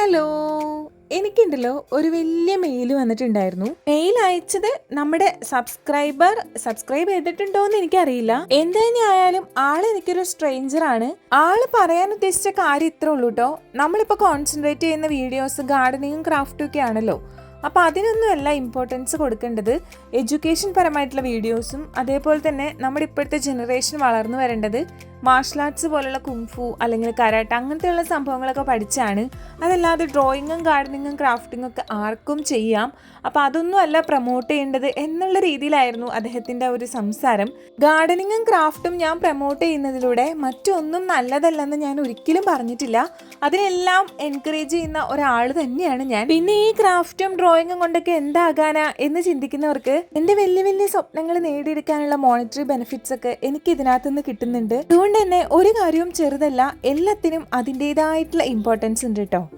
Hello, എനിക്കുണ്ടല്ലോ ഒരു വലിയ mail വന്നിട്ടുണ്ടായിരുന്നു. മെയിൽ അയച്ചത് നമ്മുടെ സബ്സ്ക്രൈബ് ചെയ്തിട്ടുണ്ടോ എന്ന് എനിക്കറിയില്ല. എന്ത് തന്നെയായാലും ആള് എനിക്കൊരു സ്ട്രേഞ്ചർ ആണ്. ആള് പറയാൻ ഉദ്ദേശിച്ച കാര്യം ഇത്രേ ഉള്ളൂ കേട്ടോ. നമ്മളിപ്പോ കോൺസെൻട്രേറ്റ് ചെയ്യുന്ന വീഡിയോസ് ഗാർഡനിങ്ങും ക്രാഫ്റ്റും ഒക്കെ ആണല്ലോ. അപ്പോൾ അതിനൊന്നുമല്ല ഇമ്പോർട്ടൻസ് കൊടുക്കേണ്ടത്. എഡ്യൂക്കേഷൻ പരമായിട്ടുള്ള വീഡിയോസും അതേപോലെ തന്നെ നമ്മുടെ ഇപ്പോഴത്തെ ജനറേഷൻ വളർന്നു വരേണ്ടത് മാർഷൽ ആർട്സ് പോലുള്ള കുംഫു അല്ലെങ്കിൽ കരാട്ട അങ്ങനത്തെയുള്ള സംഭവങ്ങളൊക്കെ പഠിച്ചാണ്. അതല്ലാതെ ഡ്രോയിങ്ങും ഗാർഡനിങ്ങും ക്രാഫ്റ്റിങ്ങും ഒക്കെ ആർക്കും ചെയ്യാം. അപ്പോൾ അതൊന്നും അല്ല പ്രൊമോട്ട് ചെയ്യേണ്ടത് എന്നുള്ള രീതിയിലായിരുന്നു അദ്ദേഹത്തിൻ്റെ ഒരു സംസാരം. ഗാർഡനിങ്ങും ക്രാഫ്റ്റും ഞാൻ പ്രൊമോട്ട് ചെയ്യുന്നതിലൂടെ മറ്റൊന്നും നല്ലതല്ലെന്ന് ഞാൻ ഒരിക്കലും പറഞ്ഞിട്ടില്ല. അതിനെല്ലാം എൻകറേജ് ചെയ്യുന്ന ഒരാൾ തന്നെയാണ് ഞാൻ. പിന്നെ ഈ ക്രാഫ്റ്റും ഡ്രോയിങ്ങും കൊണ്ടൊക്കെ എന്താകാനാ എന്ന് ചിന്തിക്കുന്നവർക്ക് എൻ്റെ വലിയ വലിയ സ്വപ്നങ്ങൾ നേടിയെടുക്കാനുള്ള മോണിറ്ററി ബെനിഫിറ്റ്സ് ഒക്കെ എനിക്ക് ഇതിനകത്ത് നിന്ന് കിട്ടുന്നുണ്ട്. അതുകൊണ്ട് തന്നെ ഒരു കാര്യവും ചെറുതല്ല, എല്ലാത്തിനും അതിൻ്റെതായിട്ടുള്ള ഇമ്പോർട്ടൻസ് ഉണ്ട് കേട്ടോ.